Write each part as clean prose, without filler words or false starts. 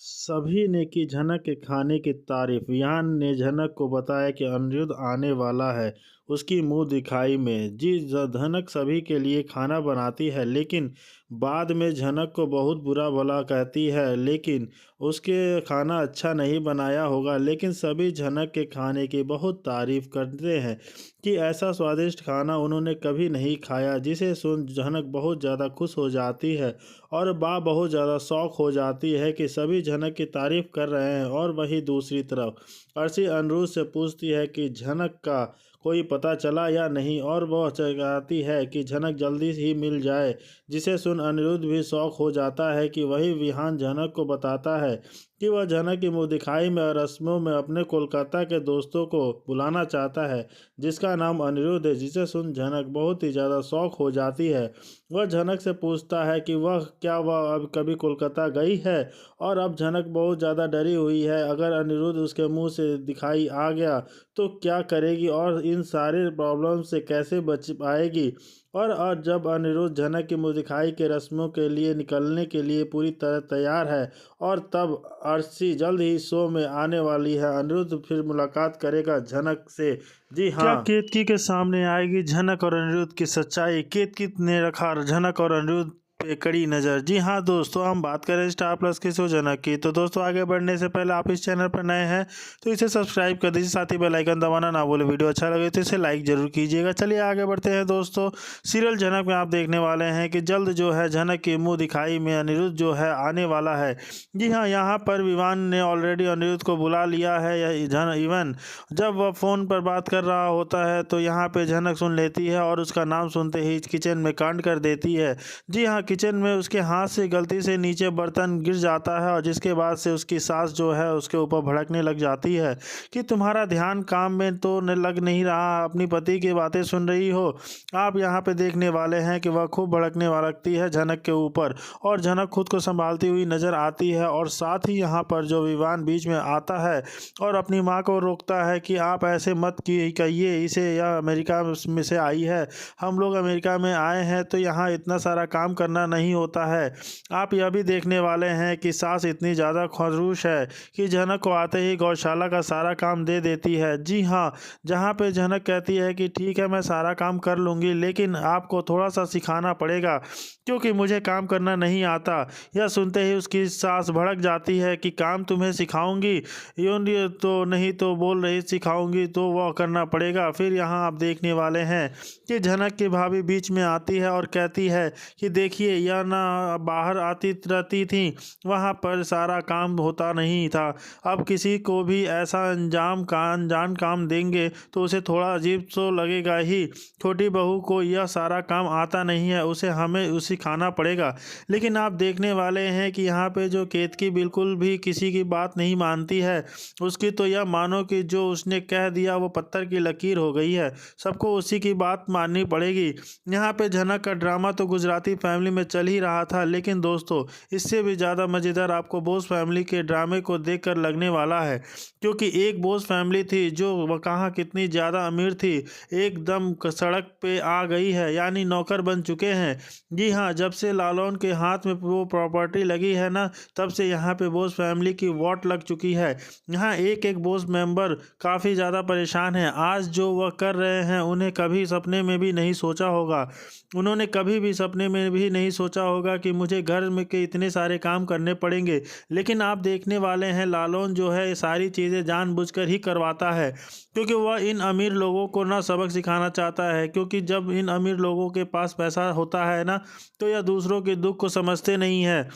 सभी ने की झनक के खाने की तारीफ। विहान ने झनक को बताया कि अनिरुद्ध आने वाला है। उसकी मुंह दिखाई में झनक सभी के लिए खाना बनाती है, लेकिन बाद में झनक को बहुत बुरा भला कहती है, लेकिन उसके खाना अच्छा नहीं बनाया होगा। लेकिन सभी झनक के खाने की बहुत तारीफ करते हैं कि ऐसा स्वादिष्ट खाना उन्होंने कभी नहीं खाया, जिसे सुन झनक बहुत ज़्यादा खुश हो जाती है और बहुत ज़्यादा शौक हो जाती है कि सभी झनक की तारीफ कर रहे हैं। और वहीं दूसरी तरफ अर्शी अनिरुद्ध से पूछती है कि झनक का कोई पता चला या नहीं, और वह चाहती है कि झनक जल्दी ही मिल जाए, जिसे सुन अनिरुद्ध भी शौक हो जाता है कि वही विहान झनक को बताता है कि वह झनक की मुँह दिखाई में और रस्मों में अपने कोलकाता के दोस्तों को बुलाना चाहता है, जिसका नाम अनिरुद्ध है। जिसे सुन झनक बहुत ही ज़्यादा शौक हो जाती है। वह झनक से पूछता है कि वह अब कभी कोलकाता गई है, और अब झनक बहुत ज़्यादा डरी हुई है। अगर अनिरुद्ध उसके मुंह से दिखाई आ गया तो क्या करेगी और इन सारे प्रॉब्लम से कैसे बच पाएगी। और जब अनिरुद्ध झनक की मुँह दिखाई के रस्मों के लिए निकलने के लिए पूरी तरह तैयार है, और तब अर्शी जल्द ही शो में आने वाली है। अनिरुद्ध फिर मुलाकात करेगा झनक से। जी क्या हाँ। केतकी के सामने आएगी झनक और अनिरुद्ध की सच्चाई? केतकी ने रखा झनक और अनिरुद्ध पे कड़ी नज़र। जी हाँ दोस्तों, हम बात करें स्टार प्लस के शो झनक की। तो दोस्तों, आगे बढ़ने से पहले आप इस चैनल पर नए हैं तो इसे सब्सक्राइब कर दीजिए, साथ ही बेल आइकन दबाना ना भूलें। वीडियो अच्छा लगे तो इसे लाइक जरूर कीजिएगा। चलिए आगे बढ़ते हैं दोस्तों। सीरियल झनक में आप देखने वाले हैं कि जल्द जो है झनक की मुँह दिखाई में अनिरुद्ध जो है आने वाला है। जी हाँ, यहाँ पर विवान ने ऑलरेडी अनिरुद्ध को बुला लिया है। यह इवन जब वह फ़ोन पर बात कर रहा होता है तो यहाँ पे झनक सुन लेती है और उसका नाम सुनते ही किचन में कांड कर देती है। जी हाँ, किचन में उसके हाथ से गलती से नीचे बर्तन गिर जाता है, और जिसके बाद से उसकी सास जो है उसके ऊपर भड़कने लग जाती है कि तुम्हारा ध्यान काम में तो लग नहीं रहा, अपनी पति की बातें सुन रही हो। आप यहाँ पे देखने वाले हैं कि वह खूब भड़कने लगती है झनक के ऊपर, और झनक खुद को संभालती हुई नजर आती है। और साथ ही यहाँ पर जो विवान बीच में आता है और अपनी माँ को रोकता है कि आप ऐसे मत कहिए इसे, यह अमेरिका में से आई है, हम लोग अमेरिका में आए हैं तो यहाँ इतना सारा काम करना नहीं होता है। आप यह भी देखने वाले हैं कि सास इतनी ज़्यादा खड़ूस है कि झनक को आते ही गौशाला का सारा काम दे देती है। जी हाँ, जहाँ पे झनक कहती है कि ठीक है मैं सारा काम कर लूँगी, लेकिन आपको थोड़ा सा सिखाना पड़ेगा क्योंकि मुझे काम करना नहीं आता। यह सुनते ही उसकी सास भड़क जाती है कि काम तुम्हें सिखाऊंगी, यूँ तो नहीं तो बोल रही सिखाऊंगी तो वह करना पड़ेगा। फिर यहाँ आप देखने वाले हैं कि झनक की भाभी बीच में आती है और कहती है कि देखिए, यह ना बाहर आती रहती थी, वहाँ पर सारा काम होता नहीं था। अब किसी को भी ऐसा अनजान काम देंगे तो उसे थोड़ा अजीब तो लगेगा ही। छोटी बहू को यह सारा काम आता नहीं है, उसे हमें उसे सिखाना पड़ेगा। लेकिन आप देखने वाले हैं कि यहाँ पे जो केतकी बिल्कुल भी किसी की बात नहीं मानती है। उसकी तो यह मानो कि जो उसने कह दिया वो पत्थर की लकीर हो गई है, सबको उसी की बात माननी पड़ेगी। यहाँ पे झनक का ड्रामा तो गुजराती फैमिली में चल ही रहा था, लेकिन दोस्तों इससे भी ज़्यादा मज़ेदार आपको बोस फैमिली के ड्रामे को देखकर लगने वाला है। क्योंकि एक बोस फैमिली थी जो वह कहाँ कितनी ज़्यादा अमीर थी, एकदम सड़क पे आ गई है, यानी नौकर बन चुके हैं। जी हाँ, जब से लालौन के हाथ में वो प्रॉपर्टी लगी है ना, तब से यहाँ पे बोस फैमिली की वॉट लग चुकी है। यहाँ एक एक बोस मेंबर काफ़ी ज़्यादा परेशान है। आज जो वह कर रहे हैं उन्हें कभी सपने में भी नहीं सोचा होगा, उन्होंने कभी भी सपने में भी नहीं सोचा होगा कि मुझे घर में के इतने सारे काम करने पड़ेंगे। लेकिन आप देखने वाले हैं लालौन जो है ये सारी चीज़ें जानबूझकर ही करवाता है, क्योंकि वह इन अमीर लोगों को ना सबक सिखाना चाहता है। क्योंकि जब इन अमीर लोगों के पास पैसा होता है ना, तो यह दूसरों के दुख को समझते नहीं है।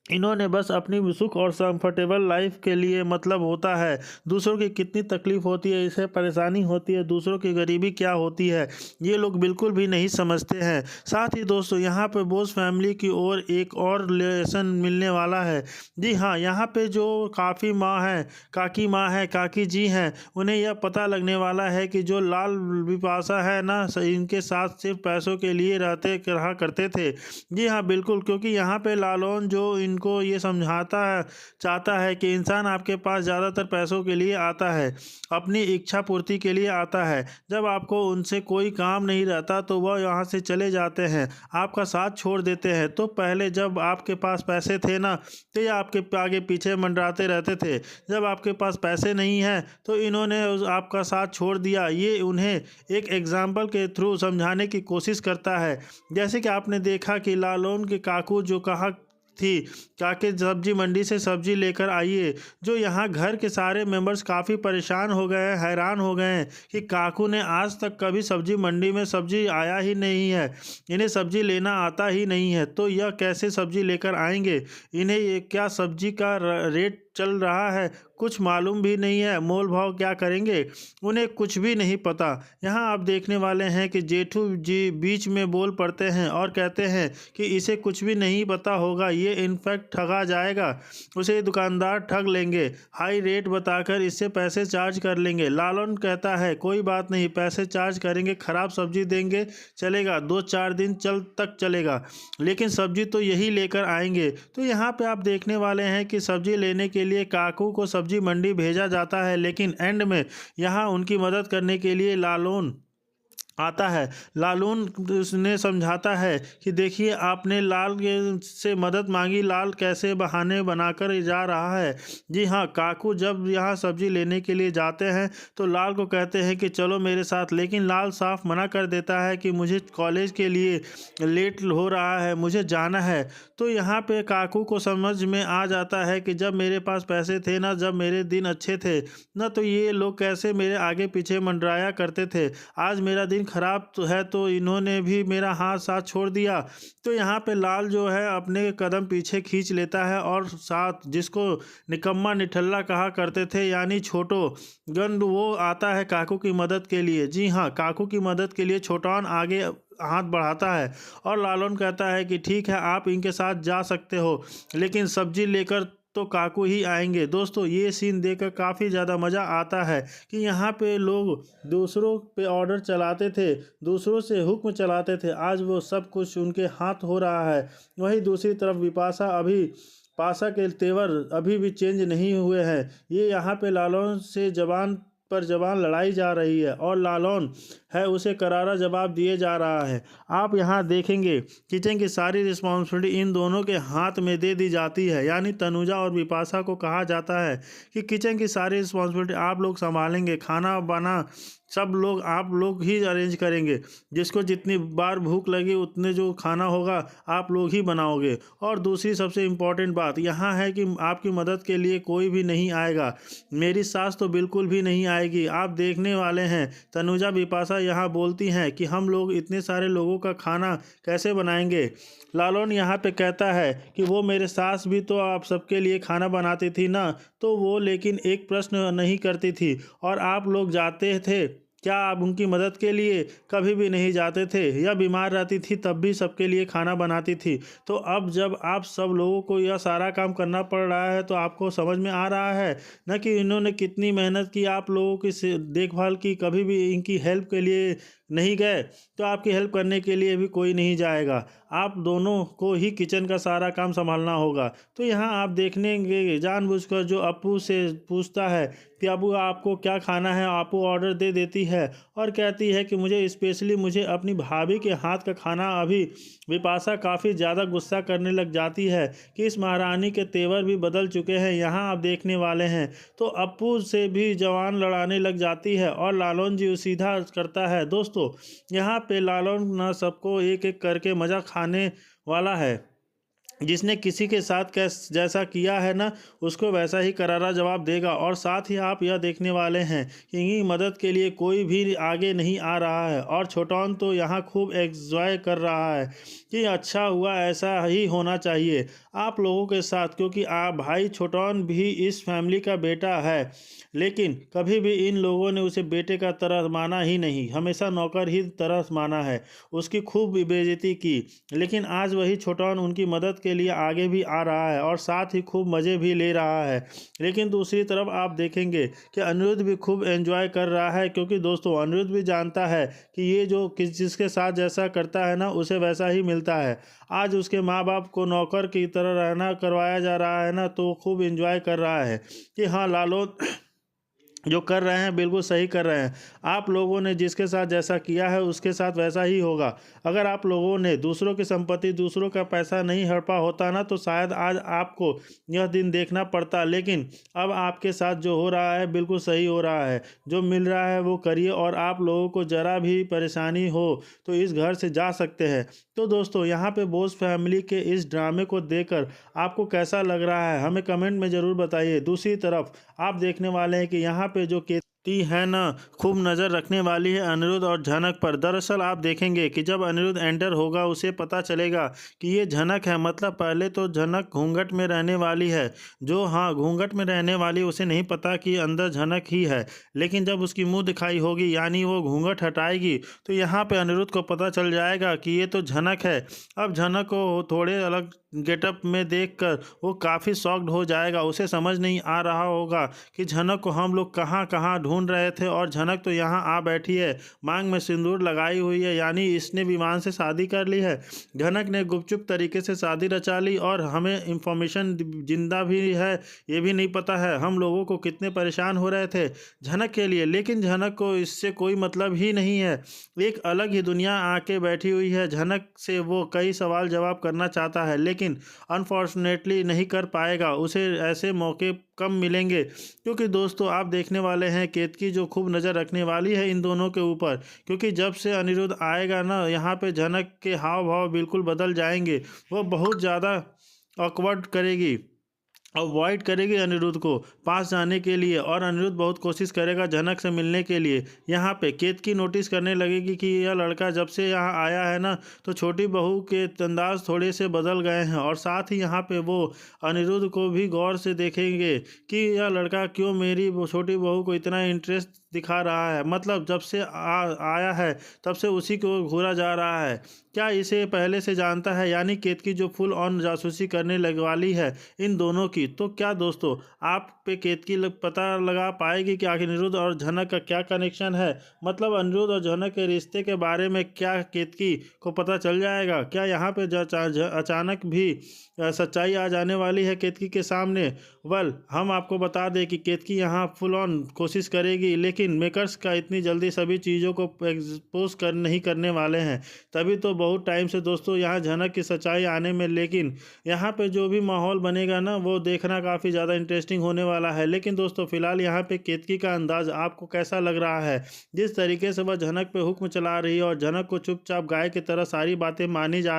इन्होंने बस अपनी सुख और कंफर्टेबल लाइफ के लिए मतलब होता है। दूसरों की कितनी तकलीफ़ होती है, इसे परेशानी होती है, दूसरों की गरीबी क्या होती है, ये लोग बिल्कुल भी नहीं समझते हैं। साथ ही दोस्तों यहाँ पे बोस फैमिली की ओर एक और लेसन मिलने वाला है। जी हाँ, यहाँ पे जो काफ़ी माँ है, काकी माँ है, काकी जी हैं, उन्हें यह पता लगने वाला है कि जो लाल बिपाशा है ना, इनके साथ सिर्फ पैसों के लिए रहा करते थे। जी हाँ बिल्कुल, क्योंकि यहाँ पे लालौन जो उनको ये चाहता है कि इंसान आपके पास ज़्यादातर पैसों के लिए आता है, अपनी इच्छा पूर्ति के लिए आता है। जब आपको उनसे कोई काम नहीं रहता तो वह यहाँ से चले जाते हैं, आपका साथ छोड़ देते हैं। तो पहले जब आपके पास पैसे थे ना, तो ये आपके आगे पीछे मंडराते रहते थे। जब आपके पास पैसे नहीं हैं तो इन्होंने आपका साथ छोड़ दिया। ये उन्हें एक एग्जाम्पल के थ्रू समझाने की कोशिश करता है। जैसे कि आपने देखा कि लालून के काकू जो कहा थी, काके सब्जी मंडी से सब्जी लेकर आइए, जो यहाँ घर के सारे मेंबर्स काफ़ी परेशान हो गए हैं, हैरान हो गए हैं कि काकू ने आज तक कभी सब्जी मंडी में सब्जी आया ही नहीं है, इन्हें सब्जी लेना आता ही नहीं है, तो यह कैसे सब्जी लेकर आएंगे, इन्हें ये क्या सब्जी का रेट चल रहा है कुछ मालूम भी नहीं है, मोल भाव क्या करेंगे, उन्हें कुछ भी नहीं पता। यहाँ आप देखने वाले हैं कि जेठू जी बीच में बोल पड़ते हैं और कहते हैं कि इसे कुछ भी नहीं पता होगा, ये इनफैक्ट ठगा जाएगा, उसे दुकानदार ठग लेंगे, हाई रेट बताकर इससे पैसे चार्ज कर लेंगे। लालन कहता है कोई बात नहीं, पैसे चार्ज करेंगे, ख़राब सब्जी देंगे, चलेगा, 2-4 दिन तक चलेगा, लेकिन सब्जी तो यही लेकर आएंगे। तो यहाँ पे आप देखने वाले हैं कि सब्जी लेने के लिए काकू को सब्जी मंडी भेजा जाता है, लेकिन एंड में यहाँ उनकी मदद करने के लिए लालून आता है। लालून उसने समझाता है कि देखिए आपने लाल से मदद मांगी, लाल कैसे बहाने बनाकर जा रहा है। जी हाँ, काकू जब यहाँ सब्जी लेने के लिए जाते हैं तो लाल को कहते हैं कि चलो मेरे साथ, लेकिन लाल साफ मना कर देता है कि मुझे कॉलेज के लिए लेट हो रहा है, मुझे जाना है। तो यहाँ पे काकू को समझ में आ जाता है कि जब मेरे पास पैसे थे ना, जब मेरे दिन अच्छे थे ना, तो ये लोग कैसे मेरे आगे पीछे मंडराया करते थे, आज मेरा दिन खराब तो है तो इन्होंने भी मेरा हाथ साथ छोड़ दिया। तो यहाँ पे लाल जो है अपने कदम पीछे खींच लेता है और साथ जिसको निकम्मा निठल्ला कहा करते थे यानी छोटो गंड, वो आता है काकू की मदद के लिए। जी हाँ, काकू की मदद के लिए छोटान आगे हाथ बढ़ाता है और लालन कहता है कि ठीक है आप इनके साथ जा सकते हो, लेकिन सब्जी लेकर तो काकू ही आएंगे। दोस्तों ये सीन देखकर काफ़ी ज़्यादा मज़ा आता है कि यहाँ पे लोग दूसरों पे ऑर्डर चलाते थे, दूसरों से हुक्म चलाते थे, आज वो सब कुछ उनके हाथ हो रहा है। वहीं दूसरी तरफ पासा के तेवर अभी भी चेंज नहीं हुए हैं। ये यहाँ पे लालौन से जबान पर जबान लड़ाई जा रही है और लालौन है उसे करारा जवाब दिए जा रहा है। आप यहाँ देखेंगे किचन की सारी रिस्पॉन्सिबिलिटी इन दोनों के हाथ में दे दी जाती है, यानी तनुजा और बिपाशा को कहा जाता है कि किचन की सारी रिस्पॉन्सिबिलिटी आप लोग संभालेंगे, खाना बना सब लोग आप लोग ही अरेंज करेंगे, जिसको जितनी बार भूख लगी उतने जो खाना होगा आप लोग ही बनाओगे। और दूसरी सबसे इम्पॉर्टेंट बात यहाँ है कि आपकी मदद के लिए कोई भी नहीं आएगा, मेरी सास तो बिल्कुल भी नहीं आएगी। आप देखने वाले हैं तनुजा बिपाशा यहाँ बोलती हैं कि हम लोग इतने सारे लोगों का खाना कैसे बनाएंगे। लालौन यहाँ पे कहता है कि वो मेरे सास भी तो आप सबके लिए खाना बनाती थी ना, तो वो लेकिन एक प्रश्न नहीं करती थी और आप लोग जाते थे क्या आप उनकी मदद के लिए? कभी भी नहीं जाते थे, या बीमार रहती थी तब भी सबके लिए खाना बनाती थी। तो अब जब आप सब लोगों को यह सारा काम करना पड़ रहा है तो आपको समझ में आ रहा है न कि इन्होंने कितनी मेहनत की, आप लोगों की देखभाल की, कभी भी इनकी हेल्प के लिए नहीं गए तो आपकी हेल्प करने के लिए भी कोई नहीं जाएगा, आप दोनों को ही किचन का सारा काम संभालना होगा। तो यहाँ आप देखने जानबूझकर जो अप्पू से पूछता है कि अबू आपको क्या खाना है, आपको ऑर्डर दे देती है और कहती है कि मुझे अपनी भाभी के हाथ का खाना। अभी बिपाशा काफ़ी ज़्यादा गुस्सा करने लग जाती है कि इस महारानी के तेवर भी बदल चुके हैं, यहाँ आप देखने वाले हैं। तो अप्पू से भी जवान लड़ाने लग जाती है और लालौन जी सीधा करता है। दोस्तों यहाँ पे लालौन ना सबको एक एक करके मज़ा खाने वाला है, जिसने किसी के साथ जैसा किया है ना उसको वैसा ही करारा जवाब देगा। और साथ ही आप यह देखने वाले हैं कि इनकी मदद के लिए कोई भी आगे नहीं आ रहा है और छोटौन तो यहाँ खूब एंजॉय कर रहा है कि अच्छा हुआ, ऐसा ही होना चाहिए आप लोगों के साथ, क्योंकि आप भाई छोटौन भी इस फैमिली का बेटा है, लेकिन कभी भी इन लोगों ने उसे बेटे का तरह माना ही नहीं, हमेशा नौकर ही तरह माना है, उसकी खूब बेइज्जती की। लेकिन आज वही छोटौन उनकी मदद के के लिए आगे भी आ रहा है और साथ ही खूब मज़े भी ले रहा है। लेकिन दूसरी तरफ आप देखेंगे कि अनिरुद्ध भी खूब एंजॉय कर रहा है, क्योंकि दोस्तों अनिरुद्ध भी जानता है कि ये जो जिसके साथ जैसा करता है ना उसे वैसा ही मिलता है। आज उसके माँ बाप को नौकर की तरह रहना करवाया जा रहा है ना, तो खूब एंजॉय कर रहा है कि हाँ लालो जो कर रहे हैं बिल्कुल सही कर रहे हैं। आप लोगों ने जिसके साथ जैसा किया है उसके साथ वैसा ही होगा। अगर आप लोगों ने दूसरों की संपत्ति, दूसरों का पैसा नहीं हड़पा होता ना, तो शायद आज आपको यह दिन देखना पड़ता। लेकिन अब आपके साथ जो हो रहा है बिल्कुल सही हो रहा है। जो मिल रहा है वो करिए, और आप लोगों को ज़रा भी परेशानी हो तो इस घर से जा सकते हैं। तो दोस्तों यहाँ पे बोस फैमिली के इस ड्रामे को देखकर आपको कैसा लग रहा है, हमें कमेंट में ज़रूर बताइए। दूसरी तरफ आप देखने वाले हैं कि यहाँ पे जो केतकी है ना, खूब नज़र रखने वाली है अनिरुद्ध और झनक पर। दरअसल आप देखेंगे कि जब अनिरुद्ध एंटर होगा उसे पता चलेगा कि ये झनक है। मतलब पहले तो झनक घूंघट में रहने वाली है, जो हाँ घूंघट में रहने वाली, उसे नहीं पता कि अंदर झनक ही है। लेकिन जब उसकी मुंह दिखाई होगी, यानी वो घूंघट हटाएगी, तो यहाँ पे अनिरुद्ध को पता चल जाएगा कि ये तो झनक है। अब झनक को थोड़े अलग गेटअप में देखकर वो काफ़ी शॉक्ड हो जाएगा। उसे समझ नहीं आ रहा होगा कि झनक को हम लोग कहाँ कहाँ ढूंढ रहे थे, और झनक तो यहाँ आ बैठी है, मांग में सिंदूर लगाई हुई है, यानी इसने विमान से शादी कर ली है। झनक ने गुपचुप तरीके से शादी रचा ली, और हमें इंफॉर्मेशन जिंदा भी है ये भी नहीं पता है। हम लोगों को कितने परेशान हो रहे थे झनक के लिए, लेकिन झनक को इससे कोई मतलब ही नहीं है। एक अलग ही दुनिया आके बैठी हुई है। झनक से वो कई सवाल जवाब करना चाहता है, लेकिन अनफॉर्चुनेटली नहीं कर पाएगा। उसे ऐसे मौके कम मिलेंगे, क्योंकि दोस्तों आप देखने वाले हैं केतकी जो खूब नज़र रखने वाली है इन दोनों के ऊपर। क्योंकि जब से अनिरुद्ध आएगा ना, यहाँ पे झनक के हाव भाव बिल्कुल बदल जाएंगे। वो बहुत ज़्यादा ऑकवर्ड करेगी, अवॉइड करेगी अनिरुद्ध को पास जाने के लिए, और अनिरुद्ध बहुत कोशिश करेगा झनक से मिलने के लिए। यहाँ पे केतकी नोटिस करने लगेगी कि यह लड़का जब से यहाँ आया है ना, तो छोटी बहू के अंदाज थोड़े से बदल गए हैं। और साथ ही यहाँ पे वो अनिरुद्ध को भी गौर से देखेंगे कि यह लड़का क्यों मेरी छोटी बहू को इतना इंटरेस्ट दिखा रहा है। मतलब जब से आया है तब से उसी को घूरा जा रहा है। क्या इसे पहले से जानता है? यानी केतकी जो फुल ऑन जासूसी करने लग वाली है इन दोनों की। तो क्या दोस्तों आप पे केतकी पता लगा पाएगी कि आखिर अनिरुद्ध और झनक का क्या कनेक्शन है? मतलब अनिरुद्ध और झनक के रिश्ते के बारे में क्या केतकी को पता चल जाएगा? क्या यहाँ पे अचानक भी सच्चाई आ जाने वाली है केतकी के सामने? हम आपको बता दें कि केतकी यहाँ फुल ऑन कोशिश करेगी, लेकिन मेकर्स का इतनी जल्दी सभी चीज़ों को एक्सपोज नहीं करने वाले हैं। तभी तो बहुत टाइम से दोस्तों यहाँ झनक की सच्चाई आने में, लेकिन यहाँ पे जो भी माहौल बनेगा ना वो देखना काफ़ी ज़्यादा इंटरेस्टिंग होने वाला है। लेकिन दोस्तों फिलहाल यहाँ पे केतकी का अंदाज आपको कैसा लग रहा है? जिस तरीके से वह झनक पे हुक्म चला रही है और झनक को चुपचाप गाय की तरह सारी बातें मानी जा